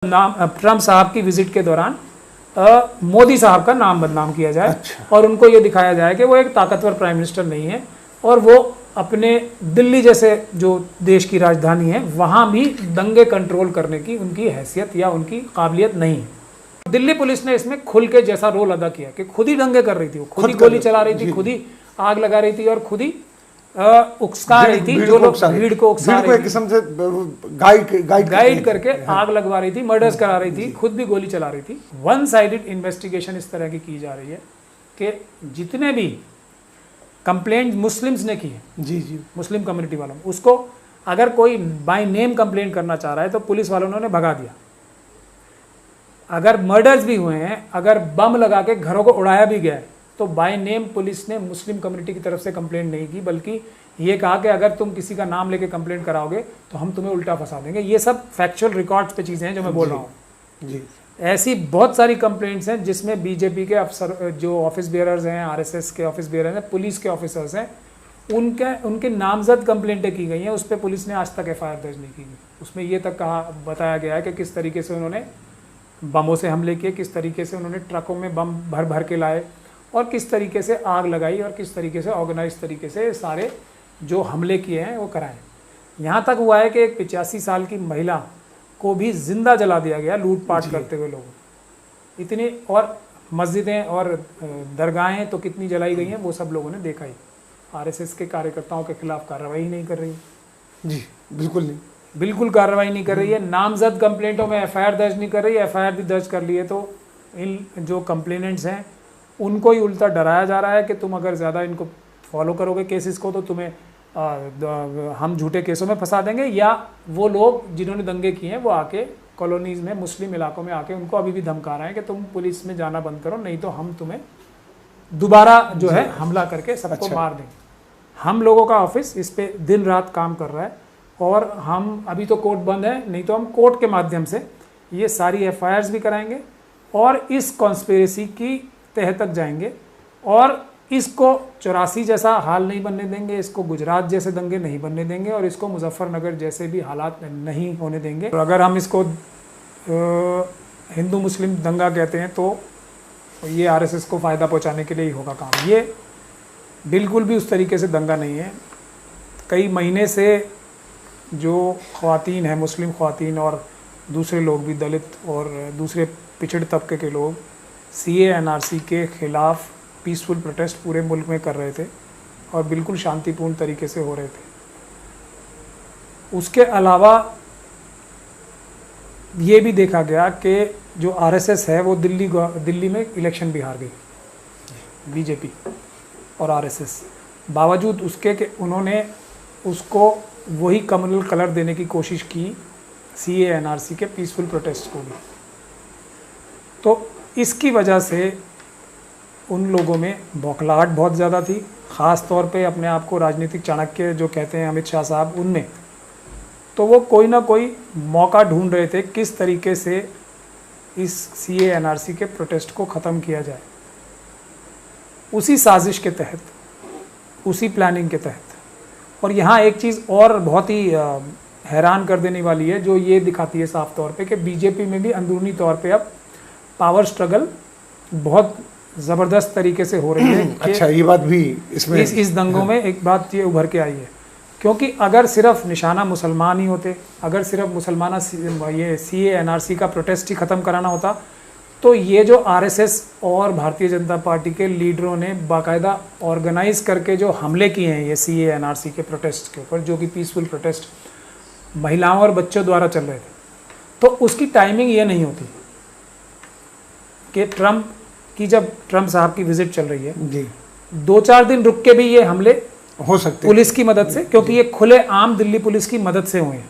नाम ट्रम्प साहब की विजिट के दौरान मोदी साहब का नाम बदनाम किया जाए। अच्छा। और उनको ये दिखाया जाए कि वो एक ताकतवर प्राइम मिनिस्टर नहीं है और वो अपने दिल्ली जैसे जो देश की राजधानी है वहाँ भी दंगे कंट्रोल करने की उनकी हैसियत या उनकी काबिलियत नहीं है। दिल्ली पुलिस ने इसमें खुल के जैसा रोल अदा किया कि खुद ही दंगे कर रही थी, वो खुद ही गोली चला रही थी, खुद ही आग लगा रही थी और खुद ही उकसा रही थी जो लोग भीड़ को उकसा रही एक किस्म से गाइड करके आग लगवा रही थी, मर्डर्स करा रही थी, खुद भी गोली चला रही थी। वन साइडेड इन्वेस्टिगेशन इस तरह की जा रही है कि जितने भी कंप्लेंट मुस्लिम्स ने की है, जी जी, मुस्लिम कम्युनिटी वालों, उसको अगर कोई बाय नेम कंप्लेंट करना चाह रहा है तो पुलिस वालों ने भगा दिया। अगर मर्डर्स भी हुए हैं, अगर बम लगा के घरों को उड़ाया भी गया है तो बाय नेम पुलिस ने मुस्लिम कम्युनिटी की तरफ से कंप्लेंट नहीं की, बल्कि ये कहा कि अगर तुम किसी का नाम लेके कंप्लेंट कराओगे तो हम तुम्हें उल्टा फंसा देंगे। ये सब फैक्चुअल रिकॉर्ड्स पे चीज़ें हैं जो मैं बोल रहा हूँ। जी, ऐसी बहुत सारी कंप्लेंट्स हैं जिसमें बीजेपी के अफसर जो ऑफिस बेयरर्स हैं, आरएसएस के ऑफिस बेयरर्स हैं, पुलिस के ऑफिसर्स हैं, उनके नामजद कंप्लेंटें की गई हैं। उस पर पुलिस ने आज तक एफआईआर दर्ज नहीं की गई। उसमें ये तक बताया गया है कि किस तरीके से उन्होंने बमों से हमले किए, किस तरीके से उन्होंने ट्रकों में बम भर भर के लाए और किस तरीके से आग लगाई और किस तरीके से ऑर्गेनाइज तरीके से सारे जो हमले किए हैं वो कराए। यहाँ तक हुआ है कि एक 85 साल की महिला को भी जिंदा जला दिया गया लूटपाट करते हुए लोगों। इतनी और मस्जिदें और दरगाहें तो कितनी जलाई गई हैं वो सब लोगों ने देखा ही। आरएसएस के कार्यकर्ताओं के खिलाफ कार्रवाई नहीं कर रही। जी बिल्कुल नहीं, बिल्कुल कार्रवाई नहीं कर रही है। नामजद कंप्लेंटों में एफआईआर दर्ज नहीं कर रही है। एफआईआर भी दर्ज कर ली है तो इन जो कंप्लेनेंट्स हैं उनको ही उल्टा डराया जा रहा है कि तुम अगर ज़्यादा इनको फॉलो करोगे केसेस को तो तुम्हें हम झूठे केसों में फंसा देंगे, या वो लोग जिन्होंने दंगे किए हैं वो आके कॉलोनीज़ में, मुस्लिम इलाकों में आके उनको अभी भी धमका रहे हैं कि तुम पुलिस में जाना बंद करो नहीं तो हम तुम्हें दोबारा जो है हमला करके सबको मार देंगे। हम लोगों का ऑफिस इस पे दिन रात काम कर रहा है और हम अभी तो कोर्ट बंद है, नहीं तो हम कोर्ट के माध्यम से ये सारी एफआईआर्स भी कराएंगे और इस कॉन्स्पिरेसी की तह तक जाएंगे और इसको 84 जैसा हाल नहीं बनने देंगे, इसको गुजरात जैसे दंगे नहीं बनने देंगे और इसको मुजफ्फरनगर जैसे भी हालात नहीं होने देंगे। और अगर हम इसको हिंदू मुस्लिम दंगा कहते हैं तो ये आरएसएस को फ़ायदा पहुंचाने के लिए ही होगा काम। ये बिल्कुल भी उस तरीके से दंगा नहीं है। कई महीने से जो ख़वातीन हैं, मुस्लिम ख़वातीन और दूसरे लोग भी, दलित और दूसरे पिछड़े तबके के लोग सीए एनआरसी के ख़िलाफ़ पीसफुल प्रोटेस्ट पूरे मुल्क में कर रहे थे और बिल्कुल शांतिपूर्ण तरीके से हो रहे थे। उसके अलावा ये भी देखा गया कि जो आरएसएस है वो दिल्ली में इलेक्शन भी हार गई, बीजेपी और आरएसएस, बावजूद उसके कि उन्होंने उसको वही कम्युनल कलर देने की कोशिश की सीए एनआरसी के पीसफुल प्रोटेस्ट को भी। तो इसकी वजह से उन लोगों में बौखलाहट बहुत ज़्यादा थी, ख़ास तौर पे अपने आप को राजनीतिक चाणक्य जो कहते हैं अमित शाह साहब, उनमें। तो वो कोई ना कोई मौका ढूंढ रहे थे किस तरीके से इस सीए एनआरसी के प्रोटेस्ट को ख़त्म किया जाए। उसी साजिश के तहत, उसी प्लानिंग के तहत। और यहाँ एक चीज़ और बहुत ही हैरान कर देने वाली है जो ये दिखाती है साफ तौर पे कि बीजेपी में भी अंदरूनी तौर पे अब पावर स्ट्रगल बहुत ज़बरदस्त तरीके से हो रही है। अच्छा, ये बात भी इसमें इस दंगों में एक बात ये उभर के आई है, क्योंकि अगर सिर्फ निशाना मुसलमान ही होते, अगर सिर्फ मुसलमाना ये सीए एनआरसी का प्रोटेस्ट ही ख़त्म कराना होता तो ये जो आरएसएस और भारतीय जनता पार्टी के लीडरों ने बाकायदा ऑर्गेनाइज करके जो हमले किए हैं ये सीए एनआरसी के प्रोटेस्ट के ऊपर, जो कि पीसफुल प्रोटेस्ट महिलाओं और बच्चों द्वारा चल रहे थे, तो उसकी टाइमिंग ये नहीं होती कि जब ट्रम्प साहब की विजिट चल रही है जी, 2-4 दिन रुक के भी ये हमले हो सकते पुलिस की मदद से, क्योंकि ये खुले आम दिल्ली पुलिस की मदद से हुए हैं।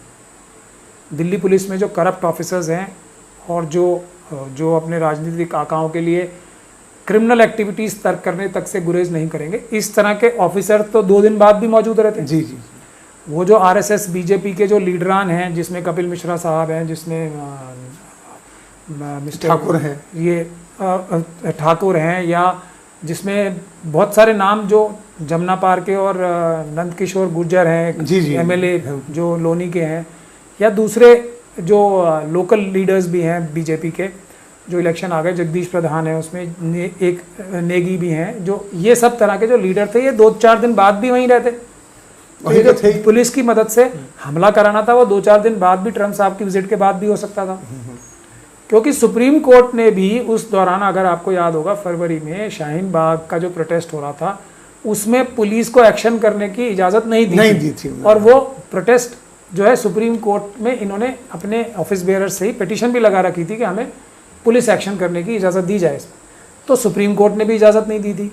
दिल्ली पुलिस में जो करप्ट ऑफिसर्स हैं और जो अपने राजनीतिक आकाओं के लिए क्रिमिनल एक्टिविटीज़ तर्क करने तक से गुरेज नहीं करेंगे, इस तरह के ऑफिसर तो 2 दिन बाद भी मौजूद रहते हैं। जी जी, वो जो आरएसएस बीजेपी के जो लीडरान हैं, जिसमें कपिल मिश्रा साहब हैं, जिसमें मिस्टर ठाकुर हैं, ये ठाकुर हैं, या जिसमें बहुत सारे नाम जो जमुना पार के और नंद किशोर गुर्जर हैं, जी जी, एमएलए जो लोनी के हैं, या दूसरे जो लोकल लीडर्स भी हैं बीजेपी के, जो इलेक्शन आ गए, जगदीश प्रधान है उसमें, एक नेगी भी हैं, जो ये सब तरह के जो लीडर थे ये 2-4 दिन बाद भी वहीं रहते। तो ये जो पुलिस की मदद से हमला कराना था वो 2-4 दिन बाद भी, ट्रम्प साहब की विजिट के बाद भी हो सकता था, क्योंकि सुप्रीम कोर्ट ने भी उस दौरान, अगर आपको याद होगा, फरवरी में शाहीन बाग का जो प्रोटेस्ट हो रहा था उसमें पुलिस को एक्शन करने की इजाज़त नहीं दी थी। और वो प्रोटेस्ट जो है सुप्रीम कोर्ट में इन्होंने अपने ऑफिस बेयरर से ही पिटीशन भी लगा रखी थी कि हमें पुलिस एक्शन करने की इजाज़त दी जाए इसमें, तो सुप्रीम कोर्ट ने भी इजाज़त नहीं दी थी।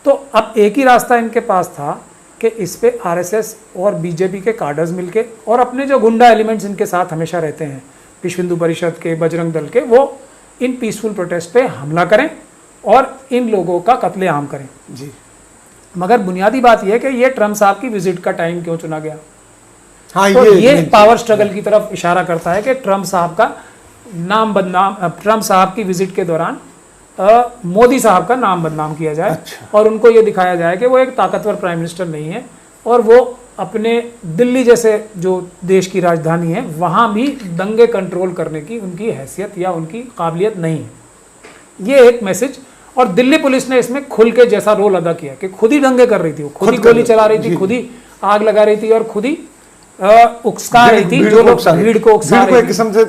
तो अब एक ही रास्ता इनके पास था कि इस पे आरएसएस और बीजेपी के कार्डर्स मिलके और अपने जो गुंडा एलिमेंट्स इनके साथ हमेशा रहते हैं, विश्व हिंदू परिषद के, बजरंग दल के, वो इन पीसफुल प्रोटेस्ट पे हमला करें और इन लोगों का कत्लेआम करें जी। मगर बुनियादी बात यह है कि ये ट्रम्प साहब की विजिट का टाइम क्यों चुना गया? हाँ, तो ये पावर स्ट्रगल की तरफ इशारा करता है कि ट्रम्प साहब का नाम बदनाम, ट्रम्प साहब की विजिट के दौरान मोदी साहब का नाम बदनाम किया जाए। अच्छा। और उनको ये दिखाया जाए कि वो एक ताकतवर प्राइम मिनिस्टर नहीं है और वो अपने दिल्ली जैसे जो देश की राजधानी है वहाँ भी दंगे कंट्रोल करने की उनकी हैसियत या उनकी काबिलियत नहीं है। ये एक मैसेज, और दिल्ली पुलिस ने इसमें खुल के जैसा रोल अदा किया कि खुद ही दंगे कर रही थी, खुद ही गोली चला रही थी, खुद ही आग लगा रही थी और खुद ही उकसा रही थी, जो लोग भीड़ को उकसा रही थी, किस्म से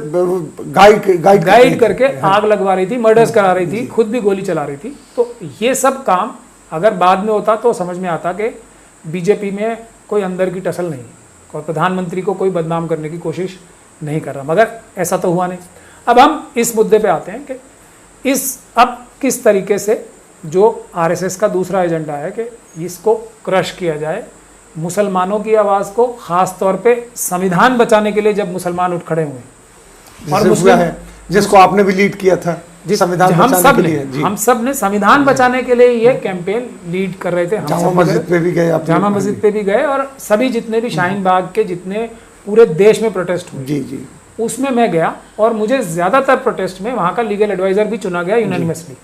गाइड करके आग लगवा रही थी, मर्डर्स करा रही थी, खुद भी गोली चला रही थी। तो ये सब काम अगर बाद में होता तो समझ में आता कि बीजेपी में कोई अंदर की टसल नहीं और प्रधानमंत्री को कोई बदनाम करने की कोशिश नहीं कर रहा, मगर ऐसा तो हुआ नहीं। अब हम इस मुद्दे पे आते हैं कि अब किस तरीके से जो आरएसएस का दूसरा एजेंडा है कि इसको क्रश किया जाए, मुसलमानों की आवाज़ को, खास तौर पे संविधान बचाने के लिए जब मुसलमान उठ खड़े हुए और मुस्लिम है, जिसको आपने भी लीड किया था, संविधान बचाने के लिए, हम सब ने संविधान बचाने के लिए ये कैंपेन लीड कर रहे थे। जामा मस्जिद पे भी गए, जामा मस्जिद पे भी गए और सभी जितने भी शाहीन बाग के जितने पूरे देश में प्रोटेस्ट हुए, जी, उसमें मैं गया और मुझे ज़्यादातर प्रोटेस्ट में वहाँ का लीगल एडवाइज़र भी चुना गया यूनानिमसली।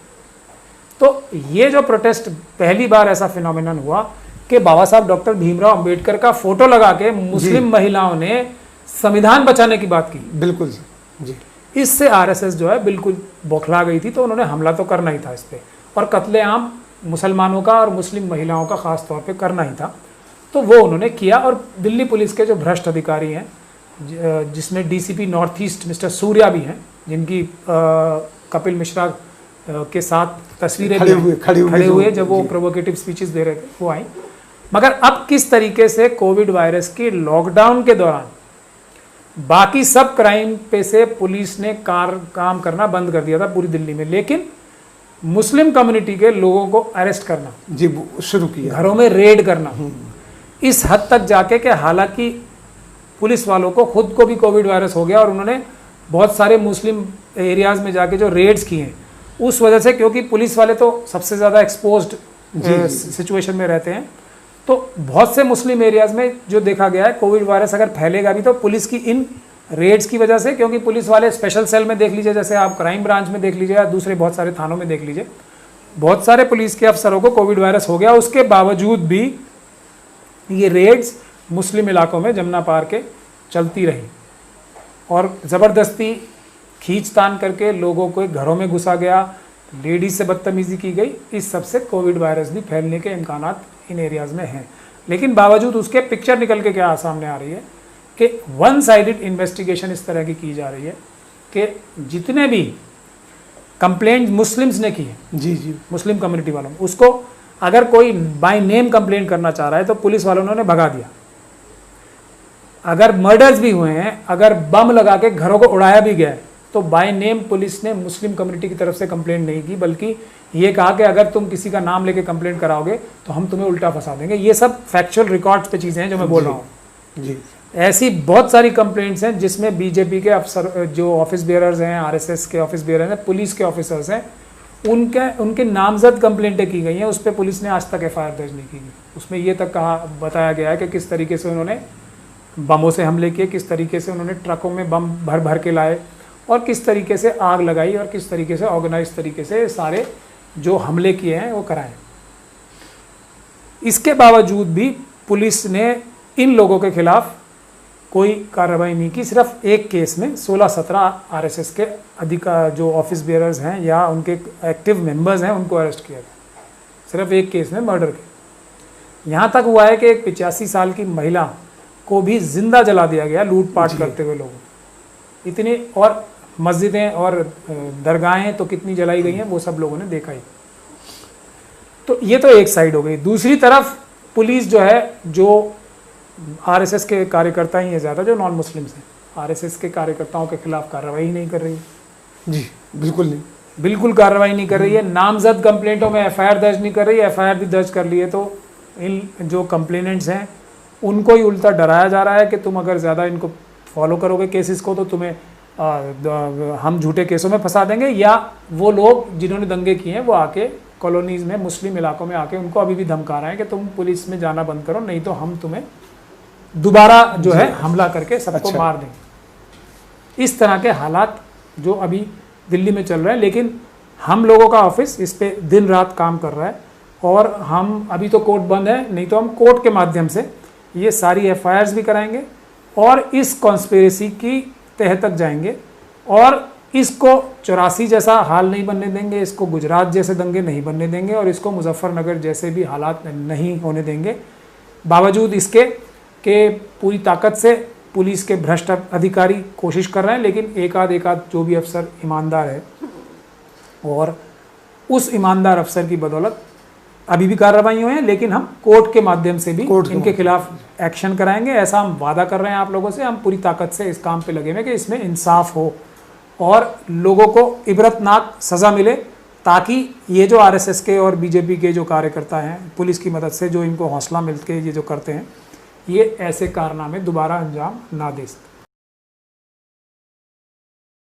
तो ये जो प्रोटेस्ट पहली बार ऐसा फिनोमिनन हुआ कि बाबा साहब डॉक्टर भीमराव अंबेडकर का फोटो लगा के मुस्लिम महिलाओं ने संविधान बचाने की बात की। बिल्कुल जी। इससे आरएसएस जो है बिल्कुल बौखला गई थी, तो उन्होंने हमला तो करना ही था इस पर, और कत्लेआम मुसलमानों का और मुस्लिम महिलाओं का ख़ास तौर पे करना ही था। तो वो उन्होंने किया और दिल्ली पुलिस के जो भ्रष्ट अधिकारी हैं, जिसमें DCP north east mister Surya भी हैं, जिनकी कपिल मिश्रा के साथ तस्वीरें खड़े हुए जब वो प्रोवोकेटिव स्पीचेस दे रहे थे, वो आई। मगर अब किस तरीके से कोविड वायरस की लॉकडाउन के दौरान बाकी सब क्राइम पे से पुलिस ने काम करना बंद कर दिया था पूरी दिल्ली में, लेकिन मुस्लिम कम्युनिटी के लोगों को अरेस्ट करना जी शुरू किया, घरों में रेड करना, इस हद तक जाके कि हालांकि पुलिस वालों को खुद को भी कोविड वायरस हो गया और उन्होंने बहुत सारे मुस्लिम एरियाज में जाके जो रेड्स किए हैं उस वजह से, क्योंकि पुलिस वाले तो सबसे ज़्यादा एक्सपोज्ड सिचुएशन में रहते हैं, तो बहुत से मुस्लिम एरियाज में जो देखा गया है कोविड वायरस अगर फैलेगा भी तो पुलिस की इन रेड्स की वजह से, क्योंकि पुलिस वाले स्पेशल सेल में देख लीजिए, जैसे आप क्राइम ब्रांच में देख लीजिए या दूसरे बहुत सारे थानों में देख लीजिए, बहुत सारे पुलिस के अफसरों को कोविड वायरस हो गया। उसके बावजूद भी ये रेड्स मुस्लिम इलाकों में जमुना पार के चलती रही और ज़बरदस्ती खींचतान करके लोगों को घरों में घुसा गया, लेडीज से बदतमीजी की गई। इस सब से कोविड वायरस भी फैलने के इम्कानात इन एरियाज़ में हैं। लेकिन बावजूद उसके पिक्चर निकल के क्या सामने आ रही है कि वन साइडेड इन्वेस्टिगेशन इस तरह की जा रही है कि जितने भी कंप्लेंट मुस्लिम्स ने की है, जी मुस्लिम कम्युनिटी वालों, उसको अगर कोई बाय नेम कंप्लेंट करना चाह रहा है तो पुलिस वालों ने भगा दिया। अगर मर्डर्स भी हुए हैं, अगर बम लगा के घरों को उड़ाया भी गया है, तो बाय नेम पुलिस ने मुस्लिम कम्युनिटी की तरफ से कंप्लेंट नहीं की, बल्कि ये कहा कि अगर तुम किसी का नाम लेके कंप्लेंट कराओगे तो हम तुम्हें उल्टा फंसा देंगे। ये सब फैक्चुअल रिकॉर्ड्स पे चीज़ें हैं जो मैं बोल रहा हूँ जी। ऐसी बहुत सारी कंप्लेंट्स हैं जिसमें बीजेपी के अफसर, जो ऑफिस बेयरर्स हैं, आरएसएस के ऑफिस बेयरर्स हैं, पुलिस के ऑफिसर्स हैं, उनके नामजद कंप्लेंटें की गई हैं। उस पर पुलिस ने आज तक एफआईआर दर्ज नहीं की गई। उसमें ये तक बताया गया है कि किस तरीके से उन्होंने बमों से हमले किए, किस तरीके से उन्होंने ट्रकों में बम भर भर के लाए और किस तरीके से आग लगाई और किस तरीके से ऑर्गेनाइज तरीके से सारे जो हमले किए हैं वो कराए। इसके बावजूद भी पुलिस ने इन लोगों के खिलाफ कोई कार्रवाई नहीं की। सिर्फ एक केस में 16-17 आरएसएस के जो ऑफिस बेयरर्स हैं या उनके एक्टिव मेंबर्स हैं उनको अरेस्ट किया गया, सिर्फ एक केस में मर्डर के। यहाँ तक हुआ है कि एक 85 साल की महिला को भी जिंदा जला दिया गया लूटपाट करते हुए लोगों। इतनी, और मस्जिदें और दरगाहें तो कितनी जलाई गई हैं वो सब लोगों ने देखा ही। तो ये तो एक साइड हो गई। दूसरी तरफ पुलिस जो है, जो आरएसएस के कार्यकर्ता ही है ज़्यादा जो नॉन मुस्लिम्स हैं, आरएसएस के कार्यकर्ताओं के खिलाफ कार्रवाई ही नहीं कर रही है। जी बिल्कुल नहीं, बिल्कुल कार्रवाई नहीं कर रही है। नामजद कंप्लेंटों में एफआईआर दर्ज नहीं कर रही है, एफआईआर भी दर्ज कर ली है तो इन जो कंप्लेनेंट्स हैं उनको ही उल्टा डराया जा रहा है कि तुम अगर ज़्यादा इनको फॉलो करोगे केसेस को तो तुम्हें हम झूठे केसों में फंसा देंगे, या वो लोग जिन्होंने दंगे किए हैं वो आके कॉलोनीज़ में, मुस्लिम इलाकों में आके उनको अभी भी धमका रहे हैं कि तुम पुलिस में जाना बंद करो, नहीं तो हम तुम्हें दोबारा जो है हमला करके सबको मार देंगे। इस तरह के हालात जो अभी दिल्ली में चल रहे हैं, लेकिन हम लोगों का ऑफिस इस पे दिन रात काम कर रहा है। और हम अभी तो कोर्ट बंद है, नहीं तो हम कोर्ट के माध्यम से ये सारी एफआईआर्स भी कराएंगे और इस कॉन्स्पिरेसी की तह तक जाएंगे और इसको 84 जैसा हाल नहीं बनने देंगे, इसको गुजरात जैसे दंगे नहीं बनने देंगे और इसको मुजफ्फरनगर जैसे भी हालात नहीं होने देंगे। बावजूद इसके कि पूरी ताकत से पुलिस के भ्रष्ट अधिकारी कोशिश कर रहे हैं, लेकिन एक आध जो भी अफसर ईमानदार है और उस ईमानदार अफसर की बदौलत अभी भी कार्रवाई हुई है, लेकिन हम कोर्ट के माध्यम से भी इनके खिलाफ एक्शन कराएंगे। ऐसा हम वादा कर रहे हैं आप लोगों से। हम पूरी ताकत से इस काम पे लगे हुए कि इसमें इंसाफ हो और लोगों को इबरतनाक सज़ा मिले, ताकि ये जो आरएसएस के और बीजेपी के जो कार्यकर्ता हैं पुलिस की मदद से जो इनको हौसला मिल के ये जो करते हैं, ये ऐसे कारनामे दोबारा अंजाम ना दे सकें।